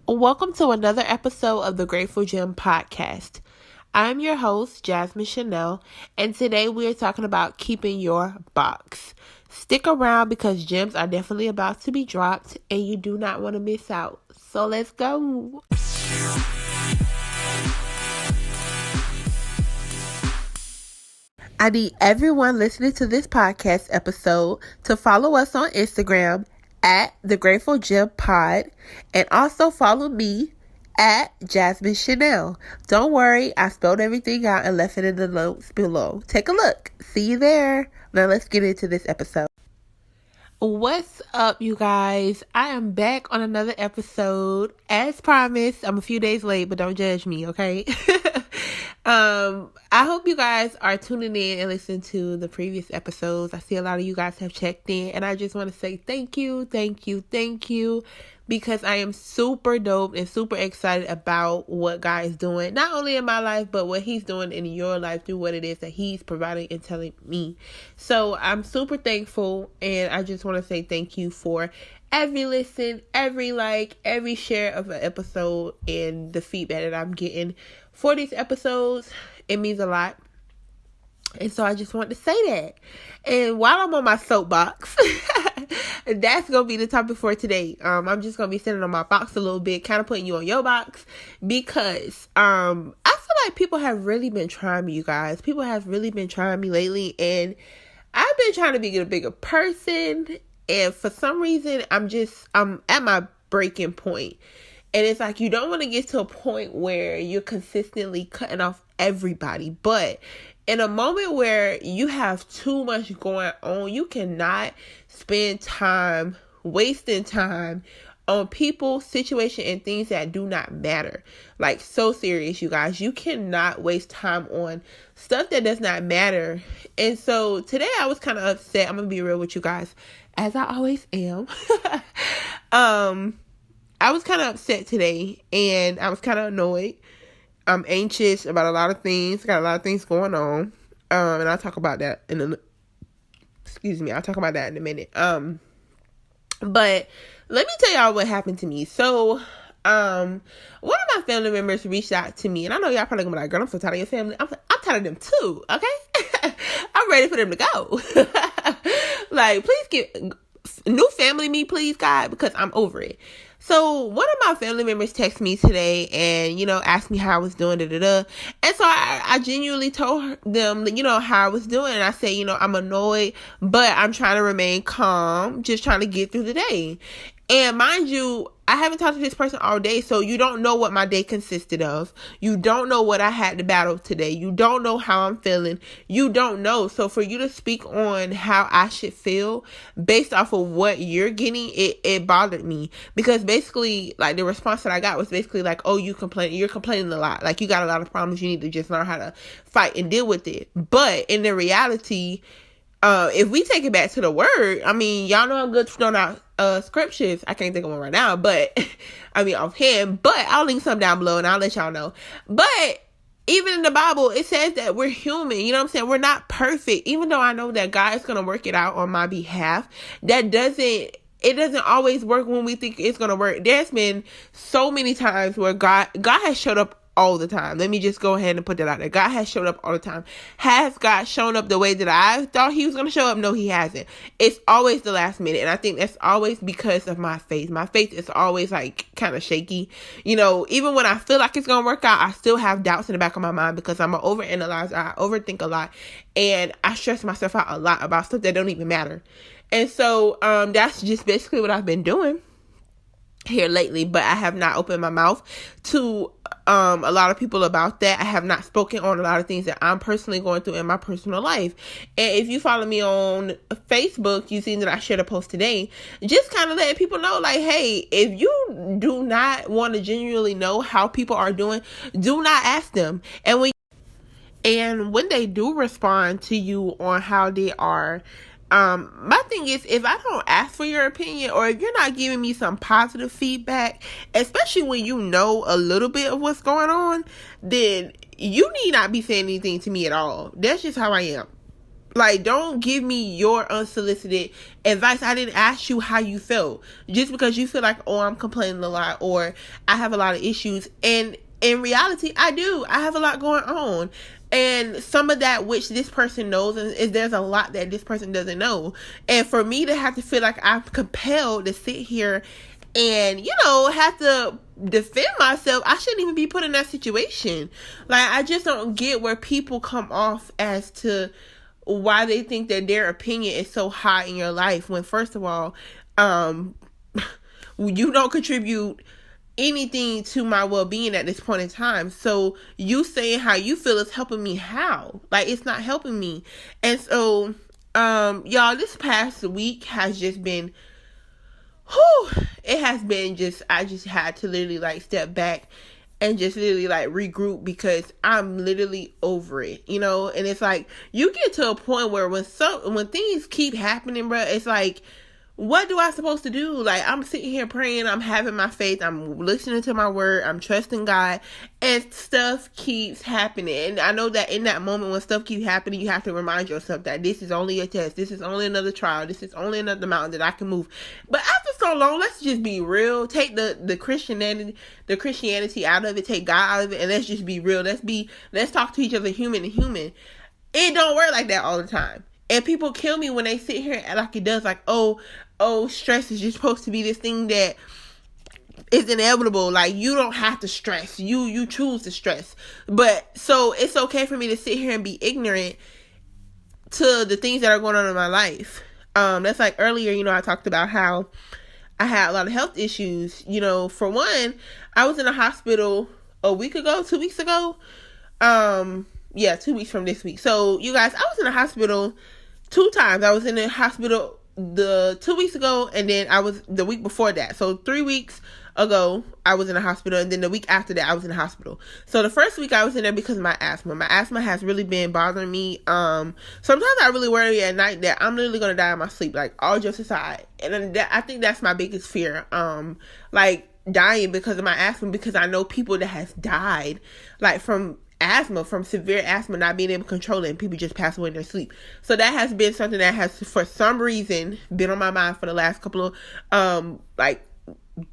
Welcome to another episode of the Grateful Gem podcast. I'm your host, Jasmine Shannelle, and today we are talking about keeping your box. Stick around because gems are definitely about to be dropped and you do not want to miss out. So let's go. I need everyone listening to this podcast episode to follow us on Instagram at the Grateful Gem Pod, and also follow me at Jasmine Shannelle. Don't worry, I spelled everything out and left it in the notes below. Take a look. See you there. Now let's get into this episode. What's up, you guys? I am back on another episode. As promised, I'm a few days late, but don't judge me, okay? I hope you guys are tuning in and listening to the previous episodes. I see a lot of you guys have checked in, and I just want to say thank you, because I am super dope and super excited about what God is doing, not only in my life, but what He's doing in your life through what it is that He's providing and telling me. So I'm super thankful, and I just want to say thank you for every listen, every like, every share of an episode, and the feedback that I'm getting for these episodes. It means a lot. And so I just want to say that. And while I'm on my soapbox, that's going to be the topic for today. I'm just going to be sitting on my box a little bit, kind of putting you on your box, because I feel like people have really been trying me, you guys. People have really been trying me lately, and I've been trying to be a bigger person, and for some reason, I'm at my breaking point. And it's like, you don't want to get to a point where you're consistently cutting off everybody. But in a moment where you have too much going on, you cannot spend time wasting time on people, situation, and things that do not matter. Like, so serious, you guys. You cannot waste time on stuff that does not matter. And so today I was kind of upset. I'm going to be real with you guys, as I always am. I was kind of upset today, and I was kind of annoyed. I'm anxious about a lot of things. Got a lot of things going on. And I'll talk about that in a minute. But let me tell y'all what happened to me. So, one of my family members reached out to me, and I know y'all probably gonna be like, girl, I'm so tired of your family. I'm tired of them too, okay? I'm ready for them to go. Like, please get new family me, please, God, because I'm over it. So one of my family members texted me today and, asked me how I was doing, And so I genuinely told them, how I was doing. And I said, I'm annoyed, but I'm trying to remain calm, just trying to get through the day. And mind you, I haven't talked to this person all day, so you don't know what my day consisted of. You don't know what I had to battle today. You don't know how I'm feeling. You don't know. So for you to speak on how I should feel based off of what you're getting, it bothered me. Because basically, like, the response that I got was basically like, oh, you're complaining a lot. Like, you got a lot of problems. You need to just learn how to fight and deal with it. But in the reality, if we take it back to the word, I mean, y'all know I'm good throwing out scriptures. I can't think of one right now, but I mean offhand, but I'll link some down below and I'll let y'all know. But even in the Bible, it says that we're human. You know what I'm saying? We're not perfect. Even though I know that God is going to work it out on my behalf, it doesn't always work when we think it's going to work. There's been so many times where God has showed up all the time. Let me just go ahead and put that out there. God has showed up all the time. Has God shown up the way that I thought He was going to show up? No, He hasn't. It's always the last minute. And I think that's always because of my faith. My faith is always like kind of shaky. Even when I feel like it's going to work out, I still have doubts in the back of my mind because I'm an overanalyzer. I overthink a lot. And I stress myself out a lot about stuff that don't even matter. And so that's just basically what I've been doing here lately, but I have not opened my mouth to a lot of people about that. I have not spoken on a lot of things that I'm personally going through in my personal life. And if you follow me on Facebook, you've seen that I shared a post today, just kind of letting people know, like, hey, if you do not want to genuinely know how people are doing, do not ask them. And when they do respond to you on how they are, my thing is, if I don't ask for your opinion, or if you're not giving me some positive feedback, especially when you know a little bit of what's going on, then you need not be saying anything to me at all. That's just how I am. Like, don't give me your unsolicited advice. I didn't ask you how you felt. Just because you feel like, oh, I'm complaining a lot, or I have a lot of issues. And in reality, I do. I have a lot going on. And some of that which this person knows, is there's a lot that this person doesn't know. And for me to have to feel like I'm compelled to sit here and, have to defend myself, I shouldn't even be put in that situation. Like, I just don't get where people come off as to why they think that their opinion is so high in your life, when first of all, you don't contribute anything to my well-being at this point in time. So you saying how you feel is helping me how? Like, it's not helping me. And so, y'all, this past week has just been, it has been just, I just had to literally like step back and just literally like regroup, because I'm literally over it, and it's like, you get to a point where when things keep happening, bro, it's like, what do I supposed to do? Like, I'm sitting here praying, I'm having my faith, I'm listening to my word, I'm trusting God, and stuff keeps happening. And I know that in that moment when stuff keeps happening, you have to remind yourself that this is only a test, this is only another trial, this is only another mountain that I can move. But after so long, let's just be real. Take the Christianity out of it, take God out of it, and let's just be real. Let's talk to each other human to human. It don't work like that all the time. And people kill me when they sit here and act like it does. Like, oh, stress is just supposed to be this thing that is inevitable. Like, you don't have to stress. You choose to stress. But so it's okay for me to sit here and be ignorant to the things that are going on in my life. That's like earlier, I talked about how I had a lot of health issues. For one, I was in the hospital a week ago, 2 weeks ago. 2 weeks from this week. So, you guys, I was in the hospital 2 times. I was in the hospital the 2 weeks ago, and then I was the week before that. So 3 weeks ago, I was in the hospital, and then the week after that, I was in the hospital. So the first week I was in there because of my asthma. My asthma has really been bothering me. Sometimes I really worry at night that I'm literally going to die in my sleep, like, all jokes aside. And I think that's my biggest fear. Like, dying because of my asthma, because I know people that has died, like, from asthma, from severe asthma, not being able to control it, and people just pass away in their sleep. So that has been something that has, for some reason, been on my mind for the last couple of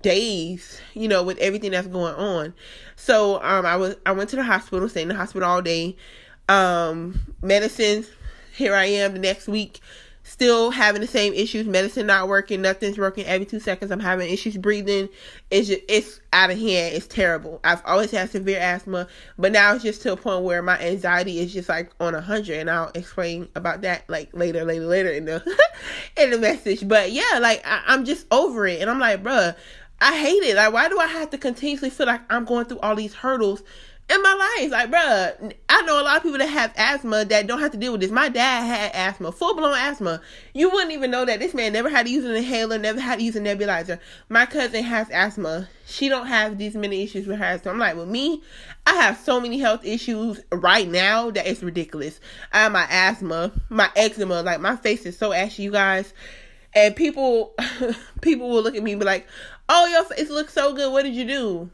days, with everything that's going on. So I went to the hospital, stayed in the hospital all day. Medicine, here I am the next week, still having the same issues. Medicine not working, nothing's working. Every 2 seconds I'm having issues breathing. It's out of hand. It's terrible. I've always had severe asthma, but now it's just to a point where my anxiety is just like on 100, and I'll explain about that like later in the in the message. But yeah, like, I'm just over it, and I'm like, bruh, I hate it. Like, why do I have to continuously feel like I'm going through all these hurdles in my life? Like, bruh, I know a lot of people that have asthma that don't have to deal with this. My dad had asthma, full-blown asthma. You wouldn't even know that. This man never had to use an inhaler, never had to use a nebulizer. My cousin has asthma. She don't have these many issues with her asthma. I'm like, with me, I have so many health issues right now that it's ridiculous. I have my asthma, my eczema, like, my face is so ashy, you guys. And people will look at me and be like, oh, your face looks so good. What did you do?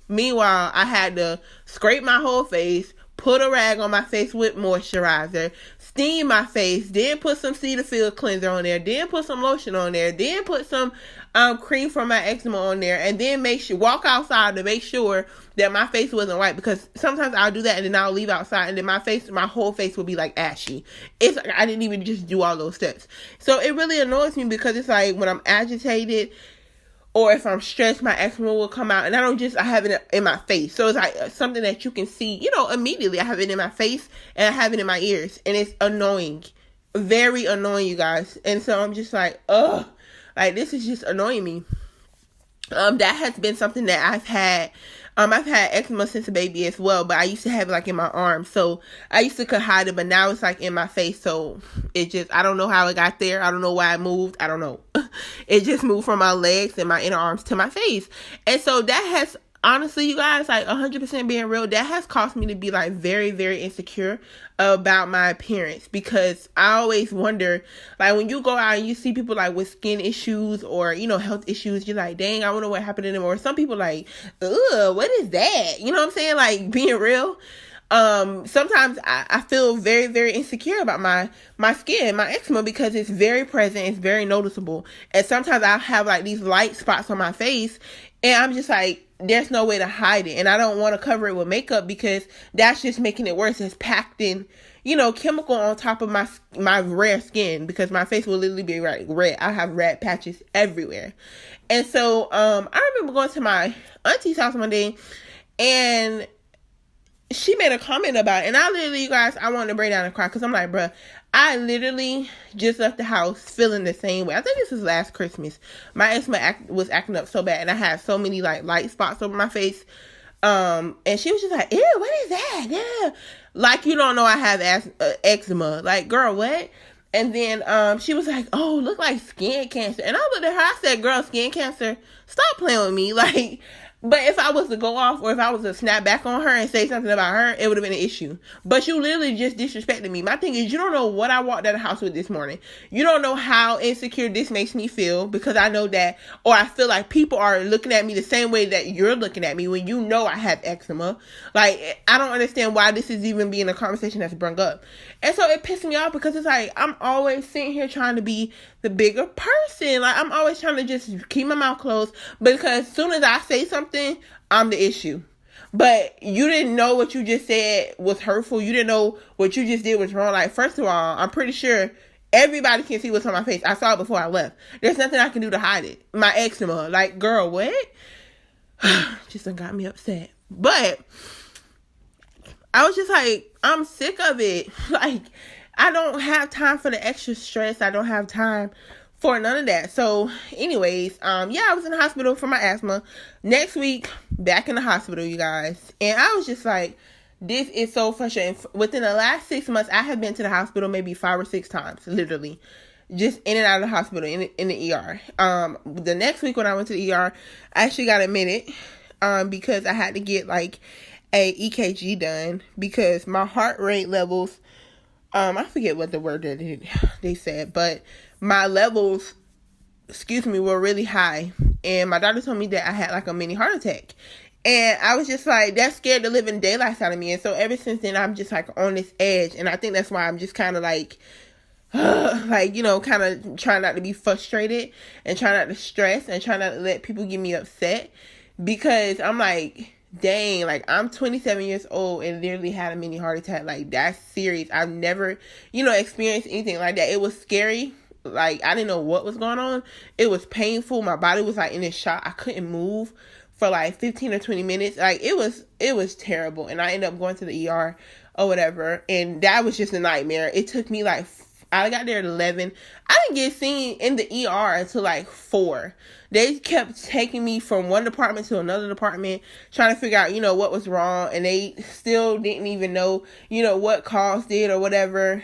Meanwhile, I had to scrape my whole face, put a rag on my face with moisturizer, steam my face, then put some Cetaphil cleanser on there, then put some lotion on there, then put some cream for my eczema on there, and then walk outside to make sure that my face wasn't white, because sometimes I'll do that and then I'll leave outside and then my whole face will be like ashy. It's like I didn't even just do all those steps. So it really annoys me, because it's like when I'm agitated or if I'm stressed, my eczema will come out, and I have it in my face. So it's like something that you can see, immediately. I have it in my face and I have it in my ears, and it's annoying, very annoying, you guys. And so I'm just like, ugh, like, this is just annoying me. That has been something that I've had eczema since a baby as well, but I used to have it like in my arm, so I used to could hide it, but now it's like in my face, so I don't know how it got there. I don't know why it moved. I don't know. It just moved from my legs and my inner arms to my face. And so that has, honestly, you guys, like, 100% being real, that has caused me to be like very, very insecure about my appearance, because I always wonder, like, when you go out and you see people like with skin issues or, health issues, you're like, dang, I wonder what happened to them. Or some people like, ugh, what is that? You know what I'm saying? Like, being real. Sometimes I feel very, very insecure about my skin, my eczema, because it's very present, it's very noticeable. And sometimes I have like these light spots on my face, and I'm just like, there's no way to hide it. And I don't want to cover it with makeup because that's just making it worse. It's packed in, chemical on top of my rare skin, because my face will literally be like red. I have red patches everywhere. And so I remember going to my auntie's house one day, and she made a comment about it. And I literally, you guys, I wanted to break down and cry, because I'm like, bruh, I literally just left the house feeling the same way. I think this was last Christmas. My eczema was acting up so bad, and I had so many like light spots over my face. And she was just like, ew, what is that? Yeah. Like, you don't know I have eczema. Like, girl, what? And then she was like, oh, look like skin cancer. And I looked at her, I said, girl, skin cancer, stop playing with me. Like, but if I was to go off, or if I was to snap back on her and say something about her, it would have been an issue. But you literally just disrespected me. My thing is, you don't know what I walked out of the house with this morning. You don't know how insecure this makes me feel, because I know that, or I feel like people are looking at me the same way that you're looking at me when you know I have eczema. Like, I don't understand why this is even being a conversation that's brought up. And so it pissed me off, because it's like, I'm always sitting here trying to be the bigger person. Like, I'm always trying to just keep my mouth closed, because as soon as I say something, I'm the issue. But you didn't know what you just said was hurtful. You didn't know what you just did was wrong. Like, first of all, I'm pretty sure everybody can see what's on my face. I saw it before I left. There's nothing I can do to hide it. My eczema. Like, girl, what? Just done got me upset. But I was just like, I'm sick of it. Like, I don't have time for the extra stress. I don't have time for none of that. So anyways, I was in the hospital for my asthma. Next week, back in the hospital, you guys. And I was just like, this is so frustrating. Within the last 6 months, I have been to the hospital maybe 5 or 6 times, literally. Just in and out of the hospital, in the ER. The next week when I went to the ER, I actually got admitted because I had to get like a EKG done, because my heart rate levels, I forget what the word that they said, but my levels, were really high. And my doctor told me that I had like a mini heart attack. And I was just like, that scared the living daylights out of me. And so ever since then, I'm just like on this edge. And I think that's why I'm just kind of like, kind of trying not to be frustrated, and trying not to stress, and trying not to let people get me upset. Because I'm like, dang, like, I'm 27 years old and literally had a mini heart attack. Like, that's serious. I've never, experienced anything like that. It was scary. Like, I didn't know what was going on. It was painful. My body was like in a shock. I couldn't move for like 15 or 20 minutes. Like, it was terrible. And I ended up going to the ER or whatever. And that was just a nightmare. It took me like, I got there at 11. I didn't get seen in the ER until like 4. They kept taking me from one department to another department, trying to figure out, what was wrong. And they still didn't even know, what caused it or whatever.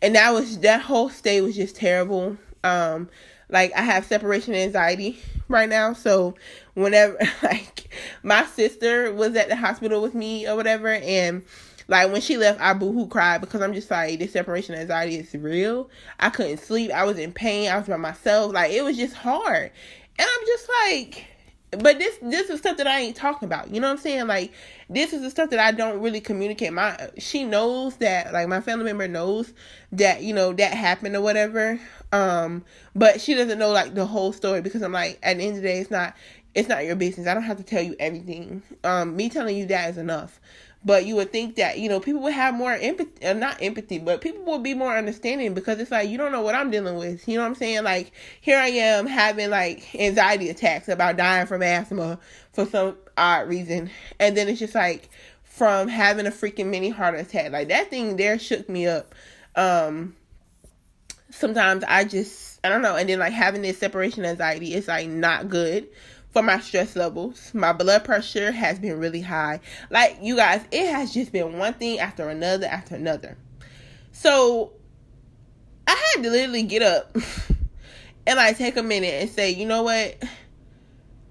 And that whole stay was just terrible. Like, I have separation anxiety right now. So whenever, like, my sister was at the hospital with me or whatever, and like, when she left, I boohoo cried, because I'm just like, this separation anxiety is real. I couldn't sleep. I was in pain. I was by myself. Like, it was just hard. And I'm just like, but this is stuff that I ain't talking about. You know what I'm saying? Like, this is the stuff that I don't really communicate. She knows that, like, my family member knows that, that happened or whatever. But she doesn't know, like, the whole story, because I'm like, at the end of the day, it's not your business. I don't have to tell you everything. Me telling you that is enough. But you would think that, people would have more empathy, not empathy, but people would be more understanding, because it's like, you don't know what I'm dealing with. You know what I'm saying? Like, here I am having like anxiety attacks about dying from asthma for some odd reason. And then it's just like, from having a freaking mini heart attack, like, that thing there shook me up. Sometimes I don't know. And then like having this separation anxiety, it's like not good for my stress levels. My blood pressure has been really high. Like, you guys, it has just been one thing after another after another. So I had to literally get up and like take a minute and say, you know what?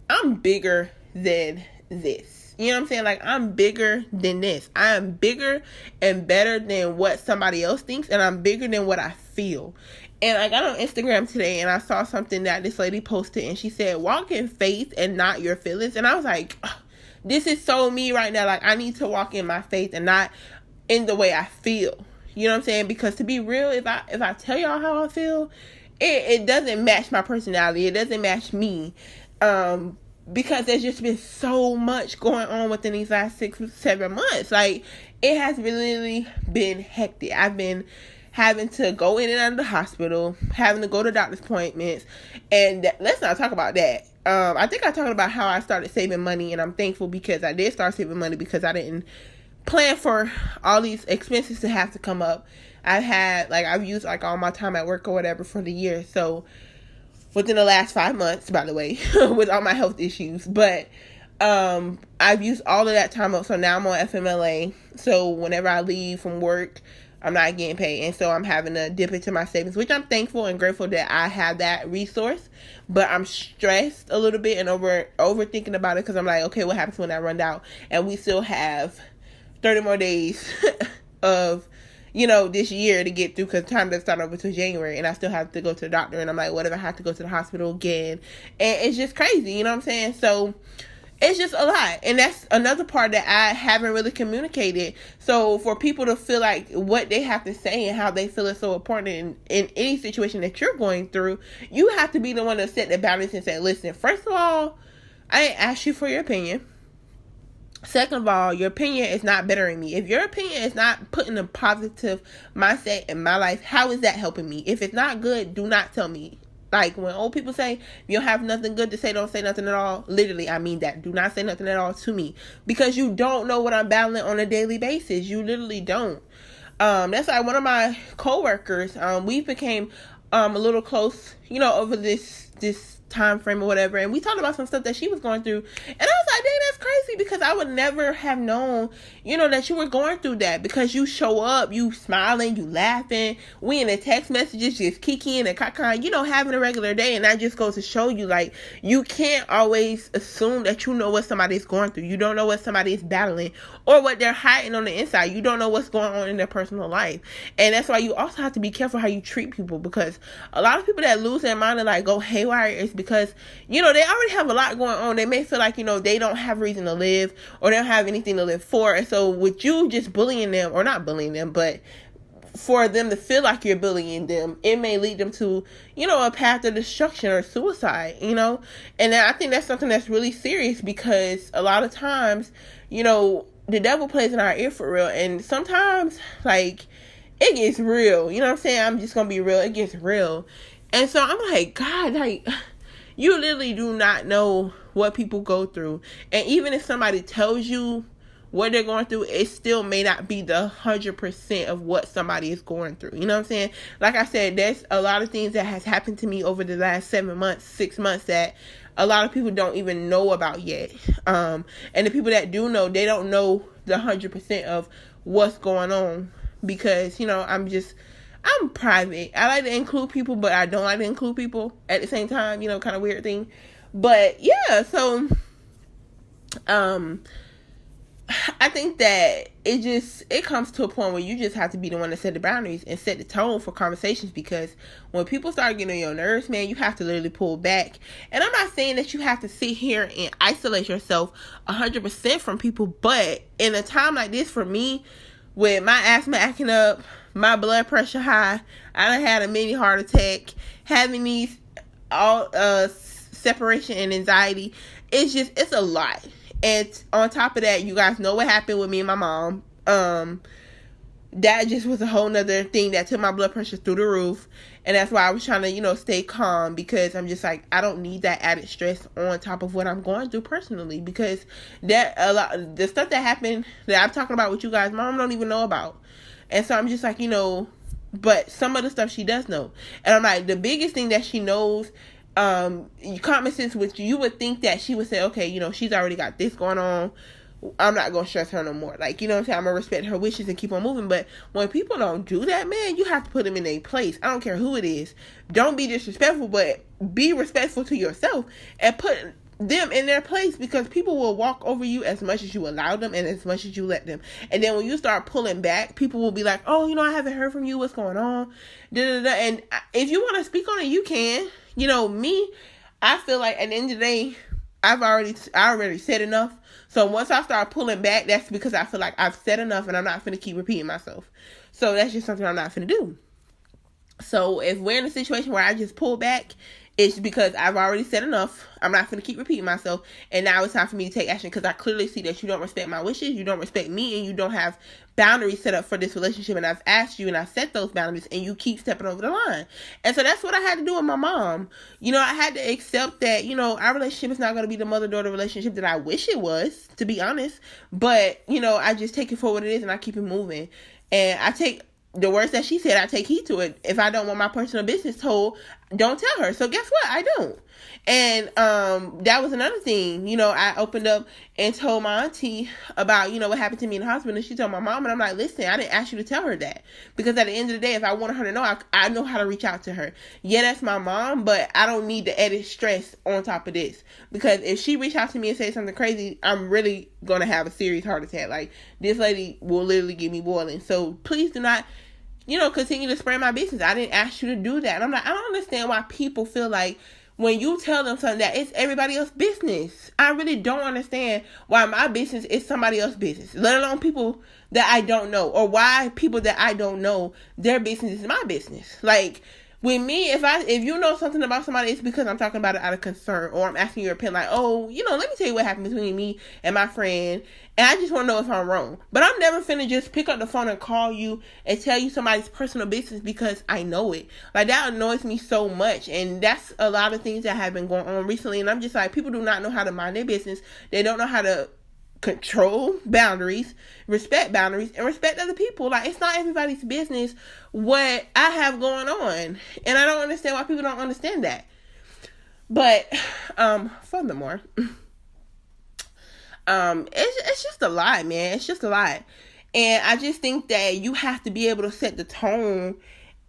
I'm bigger than this. You know what I'm saying? Like, I'm bigger than this. I am bigger and better than what somebody else thinks, and I'm bigger than what I feel. And I got on Instagram today, and I saw something that this lady posted, and she said, walk in faith and not your feelings. And I was like, this is so me right now. Like, I need to walk in my faith and not in the way I feel. You know what I'm saying? Because to be real, if I tell y'all how I feel, it doesn't match my personality. It doesn't match me. Because there's just been so much going on within these last 6-7 months. Like, it has really been hectic. I've been having to go in and out of the hospital, having to go to doctor's appointments, and let's not talk about that. I think I talked about how I started saving money, and I'm thankful because I did start saving money because I didn't plan for all these expenses to have to come up. I've used like all my time at work or whatever for the year, so within the last 5 months, by the way, with all my health issues. But I've used all of that time up. So now I'm on FMLA. So whenever I leave from work, I'm not getting paid. And so I'm having to dip into my savings, which I'm thankful and grateful that I have that resource. But I'm stressed a little bit and overthinking about it because I'm like, okay, what happens when I run out? And we still have 30 more days of this year to get through because time doesn't start over till January, and I still have to go to the doctor, and I'm like, what if I have to go to the hospital again? And it's just crazy, you know what I'm saying? So it's just a lot, and that's another part that I haven't really communicated. So for people to feel like what they have to say and how they feel is so important in any situation that you're going through, you have to be the one to set the boundaries and say, listen, first of all, I ain't asked you for your opinion. Second of all, your opinion is not bettering me. If your opinion is not putting a positive mindset in my life, how is that helping me? If it's not good, do not tell me. Like when old people say, you don't have nothing good to say, don't say nothing at all. Literally, I mean that. Do not say nothing at all to me. Because you don't know what I'm battling on a daily basis. You literally don't. That's like one of my coworkers. We became a little close, over this time frame or whatever, and we talked about some stuff that she was going through, and I was like, dang, that's crazy, because I would never have known, that you were going through that, because you show up, you smiling, you laughing, we in the text messages just kikiing and caca, having a regular day, and that just goes to show you, like, you can't always assume that you know what somebody's going through. You don't know what somebody is battling, or what they're hiding on the inside. You don't know what's going on in their personal life, and that's why you also have to be careful how you treat people, because a lot of people that lose their mind and like go haywire is because they already have a lot going on. They may feel like they don't have reason to live, or they don't have anything to live for, and so with you just bullying them, or not bullying them, but for them to feel like you're bullying them, it may lead them to a path of destruction or suicide, and I think that's something that's really serious, because a lot of times the devil plays in our ear for real, and sometimes like it gets real, you know what I'm saying? I'm just gonna be real, it gets real. And so I'm like, God, like, you literally do not know what people go through. And even if somebody tells you what they're going through, it still may not be the 100% of what somebody is going through. You know what I'm saying? Like I said, there's a lot of things that has happened to me over the last 6 months that a lot of people don't even know about yet. And the people that do know, they don't know the 100% of what's going on, because, I'm private. I like to include people, but I don't like to include people at the same time, kind of weird thing. But yeah, so I think that it comes to a point where you just have to be the one to set the boundaries and set the tone for conversations, because when people start getting on your nerves, man, you have to literally pull back. And I'm not saying that you have to sit here and isolate yourself 100% from people, but in a time like this, for me, with my asthma acting up, my blood pressure high, I done had a mini heart attack, having these all separation and anxiety, it's a lot. And on top of that, you guys know what happened with me and my mom. That just was a whole nother thing that took my blood pressure through the roof. And that's why I was trying to, stay calm, because I'm just like, I don't need that added stress on top of what I'm going through personally, because the stuff that happened that I'm talking about with you guys, my mom don't even know about. And so I'm just like, but some of the stuff she does know. And I'm like, the biggest thing that she knows, common sense, which you would think that she would say, okay, she's already got this going on, I'm not going to stress her no more. Like, you know what I'm saying? I'm going to respect her wishes and keep on moving. But when people don't do that, man, you have to put them in their place. I don't care who it is. Don't be disrespectful, but be respectful to yourself and put them in their place, because people will walk over you as much as you allow them and as much as you let them. And then when you start pulling back, people will be like, oh, I haven't heard from you. What's going on? And if you want to speak on it, you can. Me, I feel like at the end of the day, I already said enough. So once I start pulling back, that's because I feel like I've said enough and I'm not finna keep repeating myself. So that's just something I'm not finna do. So if we're in a situation where I just pull back, it's because I've already said enough. I'm not going to keep repeating myself. And now it's time for me to take action, because I clearly see that you don't respect my wishes. You don't respect me, and you don't have boundaries set up for this relationship. And I've asked you and I've set those boundaries, and you keep stepping over the line. And so that's what I had to do with my mom. I had to accept that, our relationship is not going to be the mother-daughter relationship that I wish it was, to be honest. But, I just take it for what it is, and I keep it moving. And I take the words that she said, I take heed to it. If I don't want my personal business told, don't tell her. So guess what? I don't. And that was another thing. I opened up and told my auntie about, what happened to me in the hospital. And she told my mom, and I'm like, listen, I didn't ask you to tell her that. Because at the end of the day, if I wanted her to know, I know how to reach out to her. Yeah, that's my mom, but I don't need the added stress on top of this. Because if she reached out to me and said something crazy, I'm really going to have a serious heart attack. Like, this lady will literally get me boiling. So please do not, continue to spread my business. I didn't ask you to do that. And I'm like, I don't understand why people feel like when you tell them something that it's everybody else's business. I really don't understand why my business is somebody else's business, let alone people that I don't know, or why people that I don't know, their business is my business. Like, with me, if you know something about somebody, it's because I'm talking about it out of concern, or I'm asking your opinion, like, oh, let me tell you what happened between me and my friend, and I just want to know if I'm wrong. But I'm never finna just pick up the phone and call you and tell you somebody's personal business because I know it. Like, that annoys me so much, and that's a lot of things that have been going on recently, and I'm just like, people do not know how to mind their business. They don't know how to control boundaries, respect boundaries, and respect other people. Like, it's not everybody's business what I have going on, and I don't understand why people don't understand that. But furthermore, it's just a lot, man. It's just a lot, and I just think that you have to be able to set the tone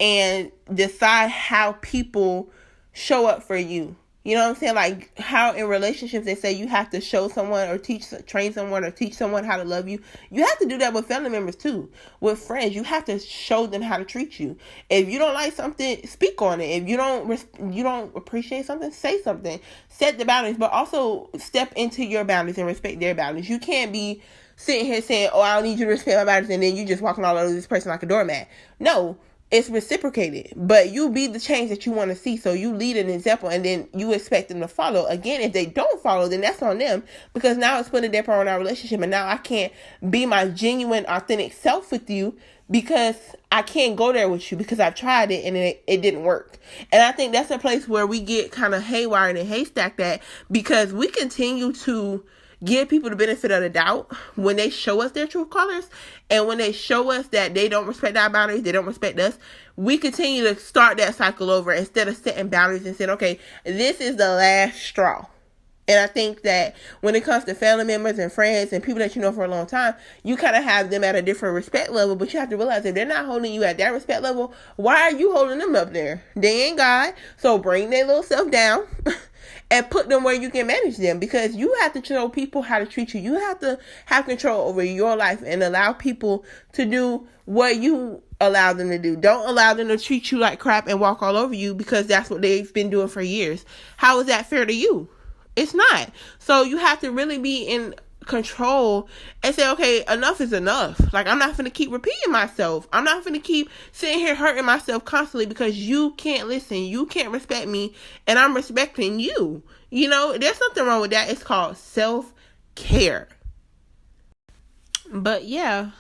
and decide how people show up for you. You know what I'm saying? Like, how in relationships they say you have to show someone or train someone or teach someone how to love you. You have to do that with family members too. With friends, you have to show them how to treat you. If you don't like something, speak on it. If you don't appreciate something, say something. Set the boundaries, but also step into your boundaries and respect their boundaries. You can't be sitting here saying, oh, I don't need you to respect my boundaries, and then you just walking all over this person like a doormat. No. It's reciprocated, but you be the change that you want to see. So you lead an example, and then you expect them to follow. Again, if they don't follow, then that's on them, because now it's putting a damper on our relationship, and now I can't be my genuine, authentic self with you because I can't go there with you because I've tried it and it didn't work. And I think that's a place where we get kind of haywire and haystacked at, because we continue to give people the benefit of the doubt when they show us their true colors, and when they show us that they don't respect our boundaries, they don't respect us, we continue to start that cycle over instead of setting boundaries and saying, okay, this is the last straw. And I think that when it comes to family members and friends and people that you know for a long time, you kind of have them at a different respect level, but you have to realize if they're not holding you at that respect level, why are you holding them up there? They ain't God, so bring their little self down and put them where you can manage them, because you have to show people how to treat you. You have to have control over your life and allow people to do what you allow them to do. Don't allow them to treat you like crap and walk all over you because that's what they've been doing for years. How is that fair to you? It's not. So you have to really be in control and say, okay, enough is enough. Like, I'm not going to keep repeating myself. I'm not going to keep sitting here hurting myself constantly because you can't listen. You can't respect me, and I'm respecting you. There's something wrong with that. It's called self-care. But yeah,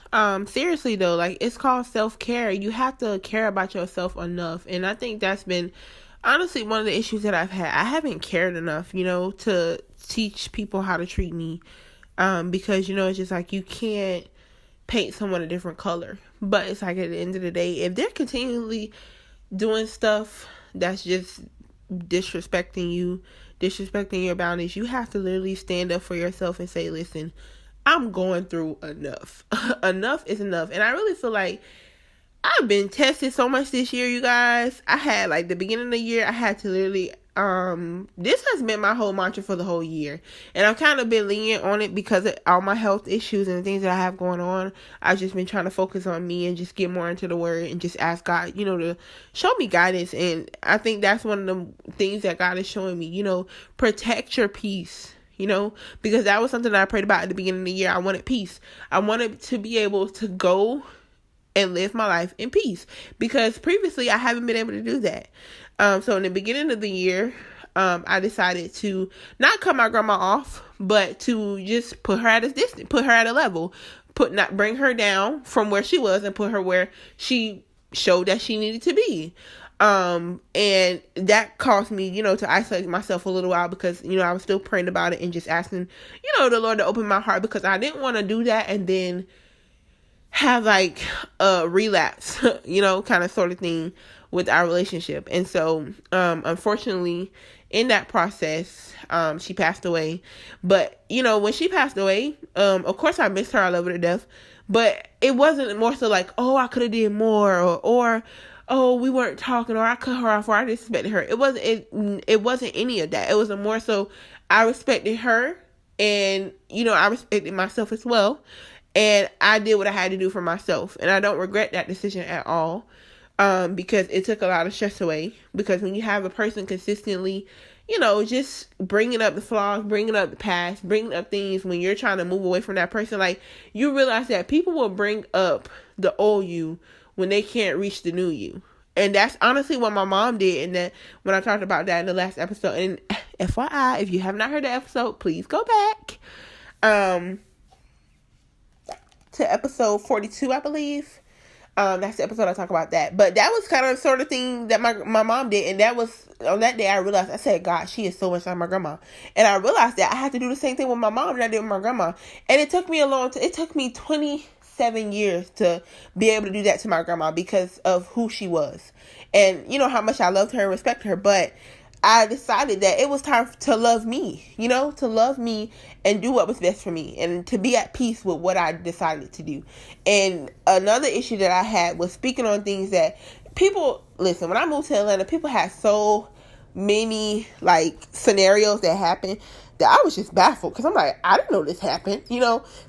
seriously though, like, it's called self-care. You have to care about yourself enough. And I think that's been honestly one of the issues that I've had. I haven't cared enough, to teach people how to treat me. Because, it's just like you can't paint someone a different color. But it's like at the end of the day, if they're continually doing stuff that's just disrespecting you, disrespecting your boundaries, you have to literally stand up for yourself and say, listen, I'm going through enough. Enough is enough. And I really feel like I've been tested so much this year, you guys. I had, like, the beginning of the year, I had to literally, this has been my whole mantra for the whole year. And I've kind of been lenient on it because of all my health issues and things that I have going on. I've just been trying to focus on me and just get more into the word and just ask God, to show me guidance. And I think that's one of the things that God is showing me, protect your peace. because that was something that I prayed about at the beginning of the year. I wanted peace. I wanted to be able to go and live my life in peace, because previously I haven't been able to do that. So in the beginning of the year, I decided to not cut my grandma off, but to just put her at a distance, put her at a level, not bring her down from where she was and put her where she showed that she needed to be. And that caused me, to isolate myself a little while, because, I was still praying about it and just asking, the Lord to open my heart, because I didn't want to do that and then have like a relapse, kind of sort of thing with our relationship. And so, unfortunately, in that process, she passed away. But, when she passed away, of course I missed her. I love her to death. But it wasn't more so like, oh, I could have did more, or oh, we weren't talking, or I cut her off, or I disrespected her. It wasn't any of that. It was a more so I respected her, and, I respected myself as well. And I did what I had to do for myself. And I don't regret that decision at all. Because it took a lot of stress away. Because when you have a person consistently, just bringing up the flaws, bringing up the past, bringing up things when you're trying to move away from that person, like, you realize that people will bring up the old you when they can't reach the new you. And that's honestly what my mom did. And then when I talked about that in the last episode, and FYI, if you have not heard the episode, please go back to episode 42, I believe. That's the episode I talk about that. But that was kind of sort of thing that my mom did. And that was, on that day, I realized, I said, God, she is so much like my grandma. And I realized that I had to do the same thing with my mom that I did with my grandma. And it took me it took me 27 years to be able to do that to my grandma, because of who she was. And how much I loved her and respected her. But I decided that it was time to love me, to love me and do what was best for me, and to be at peace with what I decided to do. And another issue that I had was speaking on things that people, listen, when I moved to Atlanta, people had so many like scenarios that happened that I was just baffled, because I'm like, I didn't know this happened.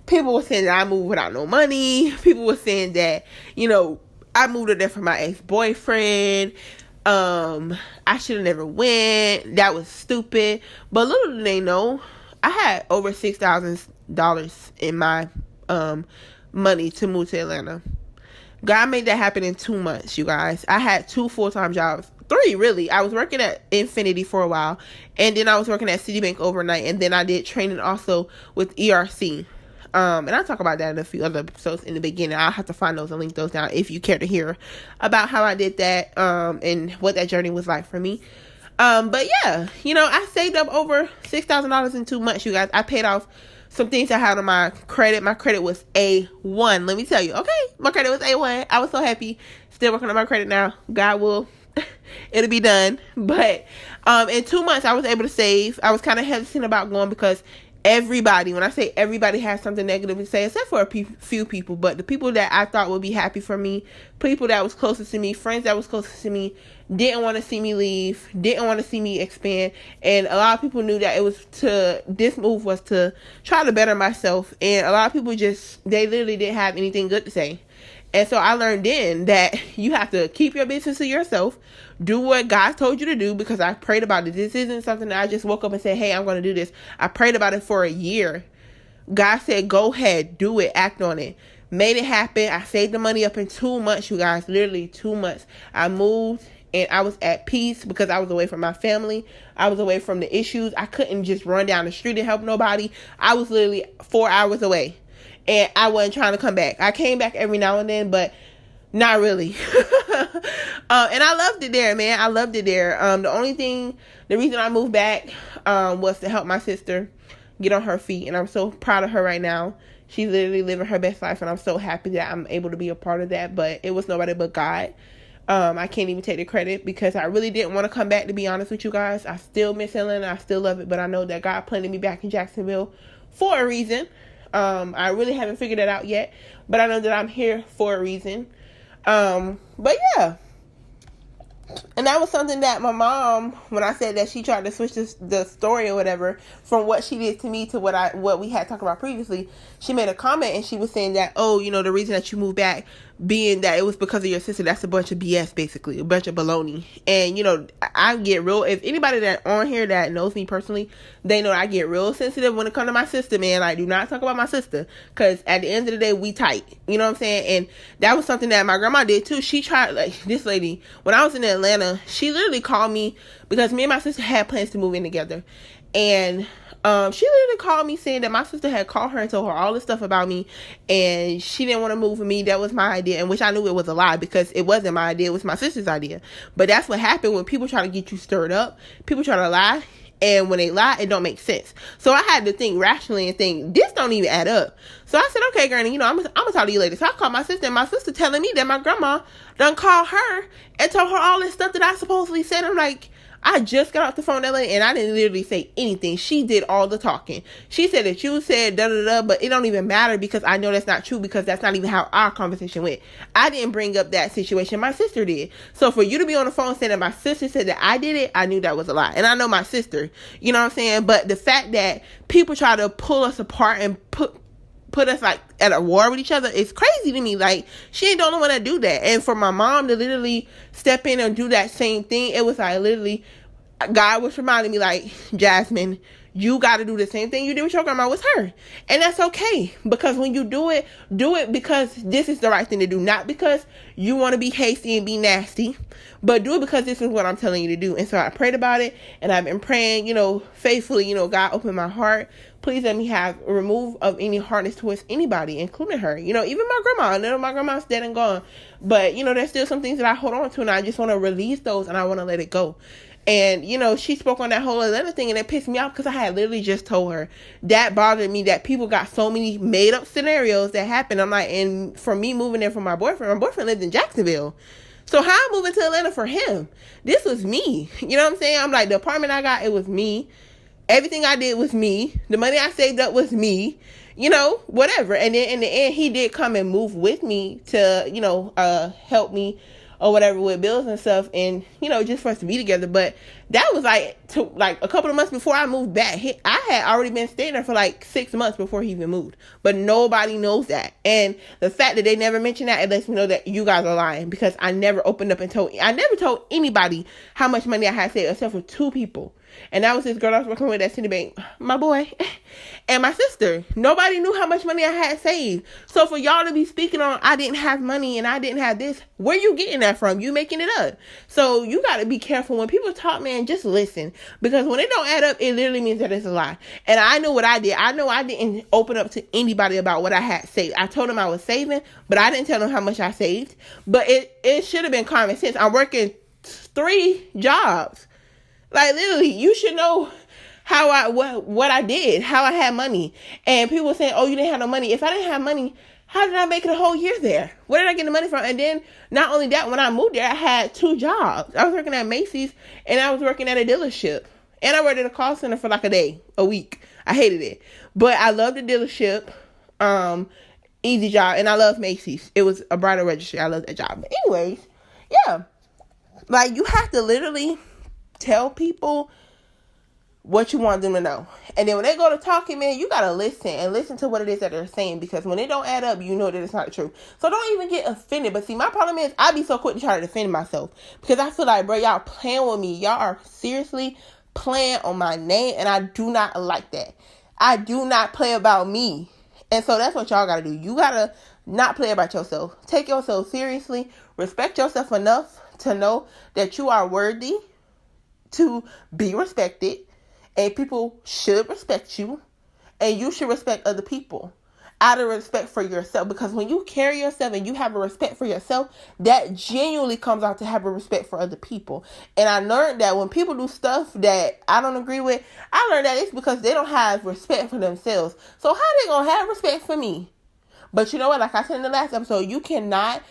People were saying that I moved without no money. People were saying that, I moved there for my ex-boyfriend. I should have never went. That was stupid. But little did they know, I had over $6,000 in my money to move to Atlanta. God made that happen in 2 months, you guys. I had 2 full-time jobs. 3, really. I was working at Infinity for a while, and then I was working at Citibank overnight, and then I did training also with ERC. And I'll talk about that in a few other episodes in the beginning. I'll have to find those and link those down if you care to hear about how I did that, and what that journey was like for me. But yeah, I saved up over $6,000 in 2 months, you guys. I paid off some things I had on my credit. My credit was A1. Let me tell you, okay? My credit was A1. I was so happy. Still working on my credit now. God will, it'll be done. But in 2 months, I was able to save. I was kind of hesitant about going, because everybody, when I say everybody, has something negative to say, except for a few people. But the people that I thought would be happy for me, people that was closest to me, friends that was closest to me, didn't want to see me leave, didn't want to see me expand. And a lot of people knew that this move was to try to better myself. And a lot of people they literally didn't have anything good to say. And so I learned then that you have to keep your business to yourself. Do what God told you to do, because I prayed about it. This isn't something that I just woke up and said, hey, I'm going to do this. I prayed about it for a year. God said, go ahead, do it, act on it. Made it happen. I saved the money up in 2 months, you guys, literally 2 months. I moved and I was at peace, because I was away from my family. I was away from the issues. I couldn't just run down the street and help nobody. I was literally 4 hours away. And I wasn't trying to come back. I came back every now and then, but not really. And I loved it there, man. I loved it there. The reason I moved back was to help my sister get on her feet. And I'm so proud of her right now. She's literally living her best life. And I'm so happy that I'm able to be a part of that. But it was nobody but God. I can't even take the credit, because I really didn't want to come back, to be honest with you guys. I still miss Atlanta. I still love it. But I know that God planted me back in Jacksonville for a reason. I really haven't figured that out yet, but I know that I'm here for a reason. But yeah, and that was something that my mom, when I said that she tried to switch the story or whatever from what she did to me to what we had talked about previously, she made a comment and she was saying that, oh, the reason that you moved back being that it was because of your sister, that's a bunch of BS, basically, a bunch of baloney. And, you know, I get real, if anybody that on here that knows me personally, they know I get real sensitive when it comes to my sister, man. Like, do not talk about my sister, because at the end of the day, we tight. You know what I'm saying? And that was something that my grandma did too. She tried, like, this lady, when I was in Atlanta, she literally called me because me and my sister had plans to move in together. And she literally called me saying that my sister had called her and told her all this stuff about me, and she didn't want to move with me. That was my idea, and which I knew it was a lie, because it wasn't my idea. It was my sister's idea. But that's what happened when people try to get you stirred up. People try to lie, and when they lie, it don't make sense. So I had to think rationally and think, this don't even add up. So I said, okay, Granny, you know, I'm gonna talk to you later. So I called my sister, and my sister telling me that my grandma done called her and told her all this stuff that I supposedly said. I'm like, I just got off the phone that lady, and I didn't literally say anything. She did all the talking. She said that you said da-da-da, but it don't even matter, because I know that's not true, because that's not even how our conversation went. I didn't bring up that situation. My sister did. So for you to be on the phone saying that my sister said that I did it, I knew that was a lie. And I know my sister, you know what I'm saying? But the fact that people try to pull us apart and put us like at a war with each other, it's crazy to me. Like, she ain't the only one that do that. And for my mom to literally step in and do that same thing, it was like literally God was reminding me, like, Jasmine, you got to do the same thing you did with your grandma with her. And that's okay, because when you do it because this is the right thing to do, not because you want to be hasty and be nasty, but do it because this is what I'm telling you to do. And so I prayed about it, and I've been praying, you know, faithfully. You know, God, open my heart. Please let me have a remove of any hardness towards anybody, including her. You know, even my grandma. I know my grandma's dead and gone, but, you know, there's still some things that I hold on to, and I just want to release those, and I want to let it go. And, you know, she spoke on that whole Atlanta thing, and it pissed me off, because I had literally just told her. That bothered me, that people got so many made up scenarios that happened. I'm like, and for me moving there for my boyfriend lived in Jacksonville. So how I'm moving to Atlanta for him? This was me. You know what I'm saying? I'm like, the apartment I got, it was me. Everything I did was me. The money I saved up was me. You know, whatever. And then in the end, he did come and move with me to, you know, help me or whatever with bills and stuff, and, you know, just for us to be together. But that was like a couple of months before I moved back. I had already been staying there for like 6 months before he even moved, but nobody knows that. And the fact that they never mentioned that, it lets me know that you guys are lying, because I never opened up and I never told anybody how much money I had saved, except for 2 people. And that was this girl I was working with at Citibank, my boy, and my sister. Nobody knew how much money I had saved. So for y'all to be speaking on, I didn't have money and I didn't have this, where you getting that from? You making it up. So you got to be careful. When people talk, man, just listen. Because when it don't add up, it literally means that it's a lie. And I know what I did. I know I didn't open up to anybody about what I had saved. I told them I was saving, but I didn't tell them how much I saved. But it should have been common sense. I'm working 3 jobs. Like, literally, you should know how what I did, how I had money. And people were saying, oh, you didn't have no money. If I didn't have money, how did I make it a whole year there? Where did I get the money from? And then, not only that, when I moved there, I had 2 jobs. I was working at Macy's, and I was working at a dealership. And I worked at a call center for like a week. I hated it. But I loved the dealership. Easy job. And I love Macy's. It was a bridal registry. I love that job. But anyways, yeah. Like, you have to literally tell people what you want them to know. And then when they go to talking, man, you gotta listen to what it is that they're saying, because when it don't add up, you know that it's not true. So don't even get offended. But see, my problem is I be so quick to try to defend myself, because I feel like, bro, y'all playing with me. Y'all are seriously playing on my name, and I do not like that. I do not play about me. And so that's what y'all gotta do. You gotta not play about yourself. Take yourself seriously. Respect yourself enough to know that you are worthy to be respected, and people should respect you, and you should respect other people out of respect for yourself. Because when you carry yourself and you have a respect for yourself, that genuinely comes out to have a respect for other people. And I learned that when people do stuff that I don't agree with, I learned that it's because they don't have respect for themselves. So how they gonna have respect for me? But you know what, like I said in the last episode, you cannot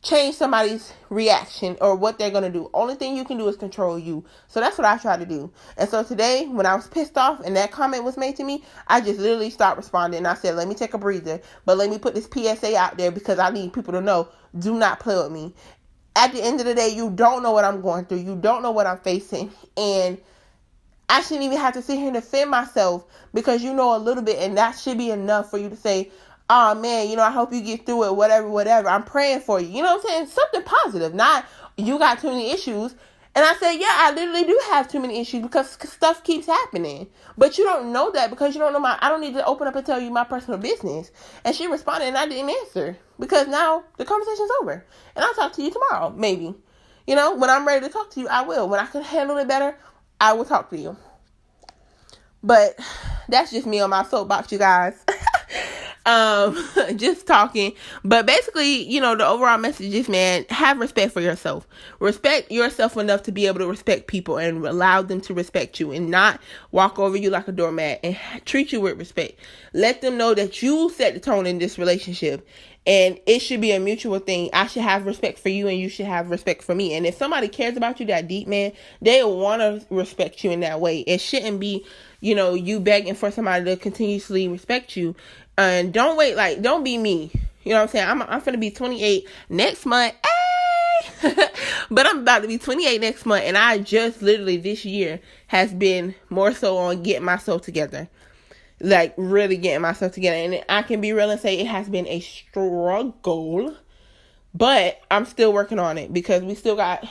change somebody's reaction or what they're going to do. Only thing you can do is control you. So that's what I try to do. And so today, when I was pissed off and that comment was made to me, I just literally stopped responding. And I said, let me take a breather, but let me put this PSA out there, because I need people to know, do not play with me. At the end of the day, you don't know what I'm going through. You don't know what I'm facing. And I shouldn't even have to sit here and defend myself, because you know a little bit, and that should be enough for you to say, oh man, I hope you get through it, whatever. I'm praying for you. You know what I'm saying? Something positive, not you got too many issues. And I said, yeah, I literally do have too many issues because stuff keeps happening. But you don't know that because you don't know I don't need to open up and tell you my personal business. And she responded and I didn't answer because now the conversation's over. And I'll talk to you tomorrow, maybe. When I'm ready to talk to you, I will. When I can handle it better, I will talk to you. But that's just me on my soapbox, you guys. Just talking. But basically, the overall message is, man, have respect for yourself. Respect yourself enough to be able to respect people and allow them to respect you and not walk over you like a doormat and treat you with respect. Let them know that you set the tone in this relationship and it should be a mutual thing. I should have respect for you and you should have respect for me. And if somebody cares about you that deep, man, they want to respect you in that way. It shouldn't be, you begging for somebody to continuously respect you. And don't wait, don't be me. You know what I'm saying? I'm finna be 28 next month. Hey! But I'm about to be 28 next month. And I just literally this year has been more so on getting myself together. Really getting myself together. And I can be real and say it has been a struggle. But I'm still working on it because we still got,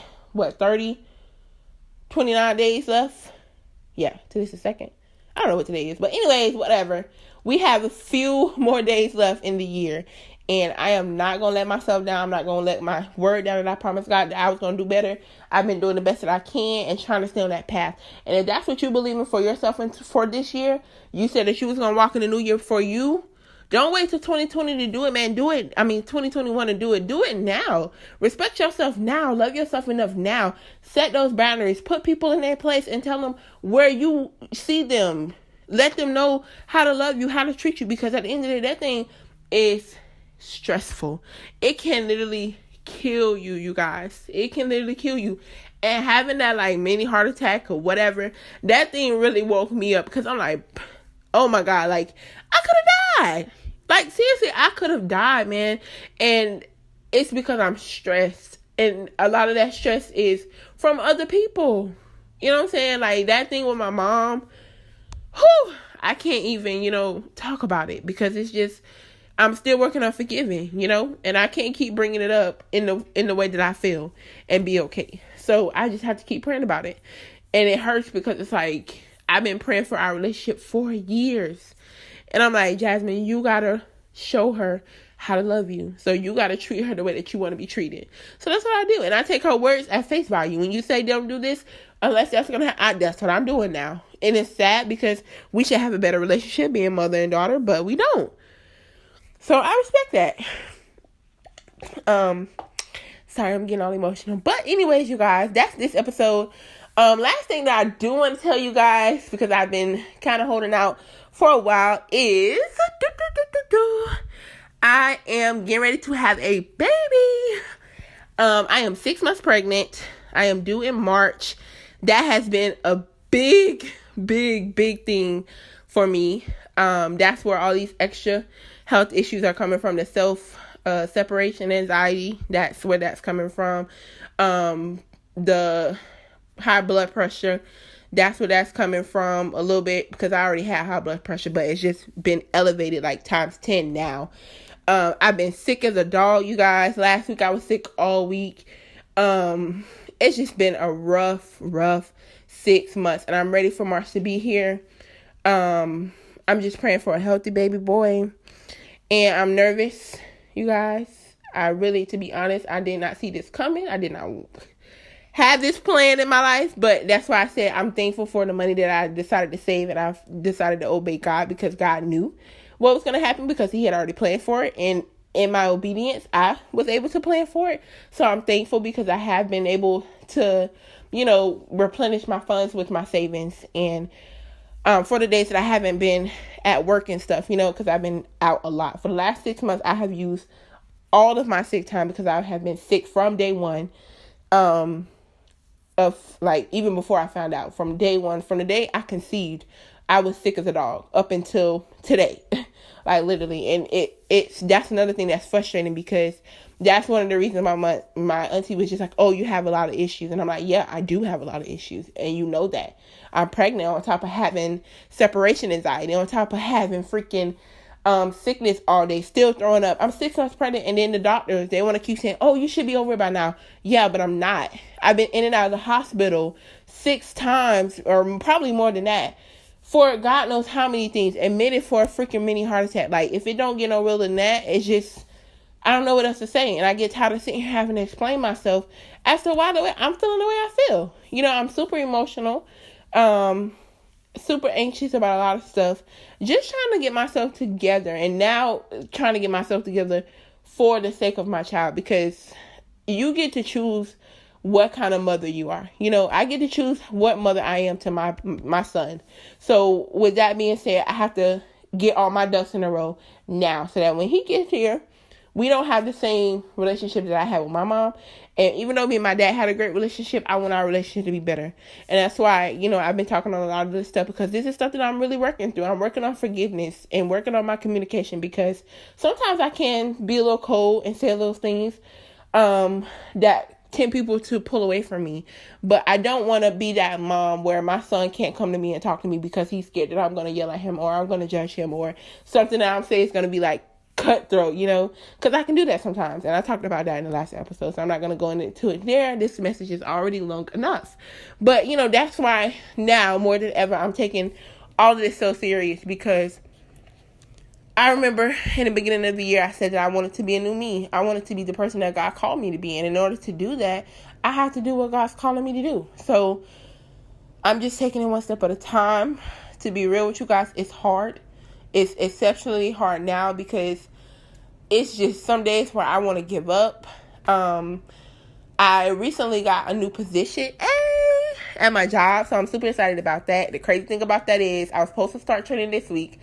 29 days left? Yeah, today's the 2nd. I don't know what today is. But anyways, whatever. We have a few more days left in the year. And I am not going to let myself down. I'm not going to let my word down that I promised God that I was going to do better. I've been doing the best that I can and trying to stay on that path. And if that's what you believe in for yourself and for this year, you said that you was going to walk in the new year for you. Don't wait till 2020 to do it, man. 2021 to do it. Do it now. Respect yourself now. Love yourself enough now. Set those boundaries. Put people in their place and tell them where you see them. Let them know how to love you, how to treat you. Because at the end of the day, that thing is stressful. It can literally kill you, you guys. It can literally kill you. And having that mini heart attack or whatever, that thing really woke me up. Because I'm like, oh my God, I could have died. Seriously, I could have died, man. And it's because I'm stressed. And a lot of that stress is from other people. You know what I'm saying? That thing with my mom, I can't even, talk about it because it's just, I'm still working on forgiving, and I can't keep bringing it up in the way that I feel and be okay. So I just have to keep praying about it. And it hurts because it's I've been praying for our relationship for years. And I'm like, Jasmine, you got to show her how to love you. So you got to treat her the way that you want to be treated. So that's what I do. And I take her words at face value. When you say don't do this, unless that's going to happen, that's what I'm doing now. And it's sad because we should have a better relationship being mother and daughter, but we don't. So I respect that. Sorry, I'm getting all emotional. But anyways, you guys, that's this episode. Last thing that I do want to tell you guys, because I've been kind of holding out for a while, is I am getting ready to have a baby. I am 6 months pregnant. I am due in March. That has been a big thing for me. That's where all these extra health issues are coming from. The separation anxiety. That's where that's coming from. The high blood pressure. That's where that's coming from a little bit because I already had high blood pressure, but it's just been elevated times 10 now. I've been sick as a dog, you guys. Last week I was sick all week. It's just been a rough 6 months, and I'm ready for March to be here. I'm just praying for a healthy baby boy, and I'm nervous, you guys. I really, to be honest, I did not see this coming. I did not have this plan in my life, but that's why I said I'm thankful for the money that I decided to save, and I've decided to obey God because God knew what was going to happen because he had already planned for it, and in my obedience, I was able to plan for it. So I'm thankful because I have been able to, replenish my funds with my savings, and for the days that I haven't been at work and stuff, because I've been out a lot. For the last 6 months, I have used all of my sick time because I have been sick from day one. Even before I found out, from day one, from the day I conceived, I was sick as a dog up until today, literally. And that's another thing that's frustrating because that's one of the reasons my auntie was just like, oh, you have a lot of issues. And I'm like, yeah, I do have a lot of issues. And you know that. I'm pregnant on top of having separation anxiety, on top of having freaking sickness all day, still throwing up. I'm 6 months pregnant, and then the doctors, they want to keep saying, oh, you should be over it by now. Yeah, but I'm not. I've been in and out of the hospital 6 times, or probably more than that, for God knows how many things, admitted for a freaking mini heart attack. Like, if it don't get no realer than that, it's just, I don't know what else to say. And I get tired of sitting here having to explain myself as to why I'm feeling the way I feel. I'm super emotional, super anxious about a lot of stuff, just trying to get myself together, and now trying to get myself together for the sake of my child, because you get to choose what kind of mother you are. I get to choose what mother I am to my son. So with that being said, I have to get all my ducks in a row now, so that when he gets here, we don't have the same relationship that I had with my mom. And even though me and my dad had a great relationship, I want our relationship to be better. And that's why, I've been talking on a lot of this stuff, because this is stuff that I'm really working through. I'm working on forgiveness and working on my communication, because sometimes I can be a little cold and say those things that tempt people to pull away from me. But I don't want to be that mom where my son can't come to me and talk to me because he's scared that I'm going to yell at him, or I'm going to judge him, or something that I'm saying is going to be like cutthroat, because I can do that sometimes. And I talked about that in the last episode, so I'm not going to go into it there. This message is already long enough. But, that's why now more than ever, I'm taking all of this so serious, because I remember in the beginning of the year, I said that I wanted to be a new me. I wanted to be the person that God called me to be. And in order to do that, I have to do what God's calling me to do. So I'm just taking it one step at a time. To be real with you guys, it's hard. It's exceptionally hard now, because it's just some days where I want to give up. I recently got a new position at my job, so I'm super excited about that. The crazy thing about that is I was supposed to start training this week.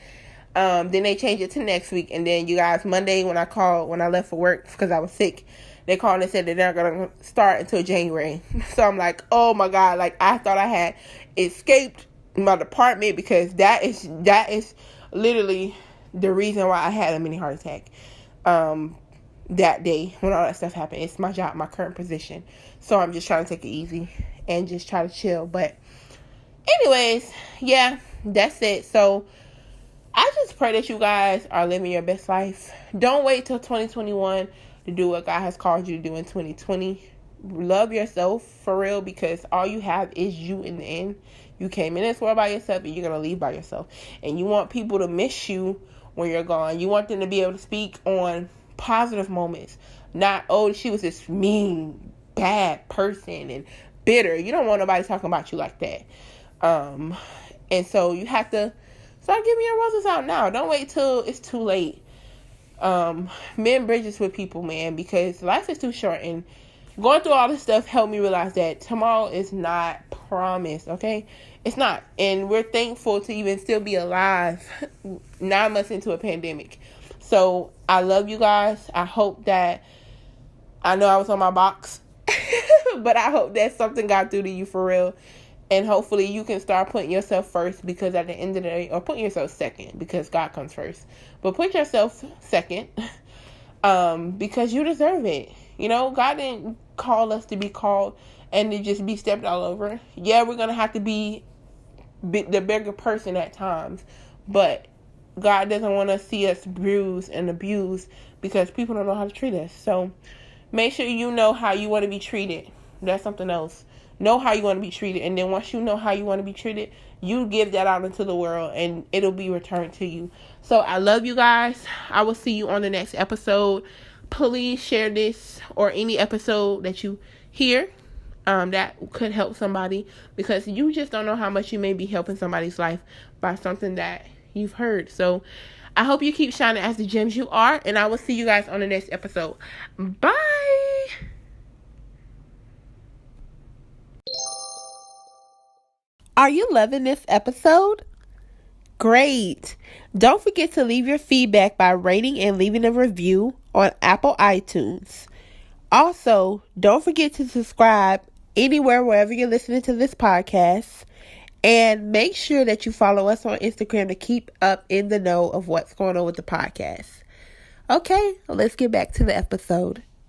Then they changed it to next week. And then you guys, Monday when I left for work because I was sick, they called and said that they're going to start until January. So I'm like, oh my God, like I thought I had escaped my department, because that is literally the reason why I had a mini heart attack that day when all that stuff happened. It's my job, my current position. So I'm just trying to take it easy and just try to chill. But anyways, yeah, that's it. So I just pray that you guys are living your best life. Don't wait till 2021 to do what God has called you to do in 2020. Love yourself for real, because all you have is you in the end. You came in this world by yourself, and you're going to leave by yourself. And you want people to miss you when you're gone. You want them to be able to speak on positive moments. Not, oh, she was this mean, bad person and bitter. You don't want nobody talking about you like that. And so you have to start giving your roses out now. Don't wait till it's too late. Mend bridges with people, man, because life is too short. And going through all this stuff helped me realize that tomorrow is not promised, okay? It's not. And we're thankful to even still be alive 9 months into a pandemic. So I love you guys. I hope that, I know I was on my box, but I hope that something got through to you for real. And hopefully you can start putting yourself first, because at the end of the day, or putting yourself second, because God comes first. But put yourself second, because you deserve it. God didn't call us to be called and to just be stepped all over. Yeah, we're going to have to be the bigger person at times, but God doesn't want to see us bruised and abused, because people don't know how to treat us. So make sure you know how you want to be treated. That's something else. Know how you want to be treated. And then once you know how you want to be treated, you give that out into the world, and it'll be returned to you. So I love you guys. I will see you on the next episode. Please share this or any episode that you hear that could help somebody, because you just don't know how much you may be helping somebody's life by something that you've heard. So I hope you keep shining as the gems you are, and I will see you guys on the next episode. Bye. Are you loving this episode? Great. Don't forget to leave your feedback by rating and leaving a review on Apple iTunes. Also, don't forget to subscribe anywhere, wherever you're listening to this podcast. And make sure that you follow us on Instagram to keep up in the know of what's going on with the podcast. Okay, let's get back to the episode.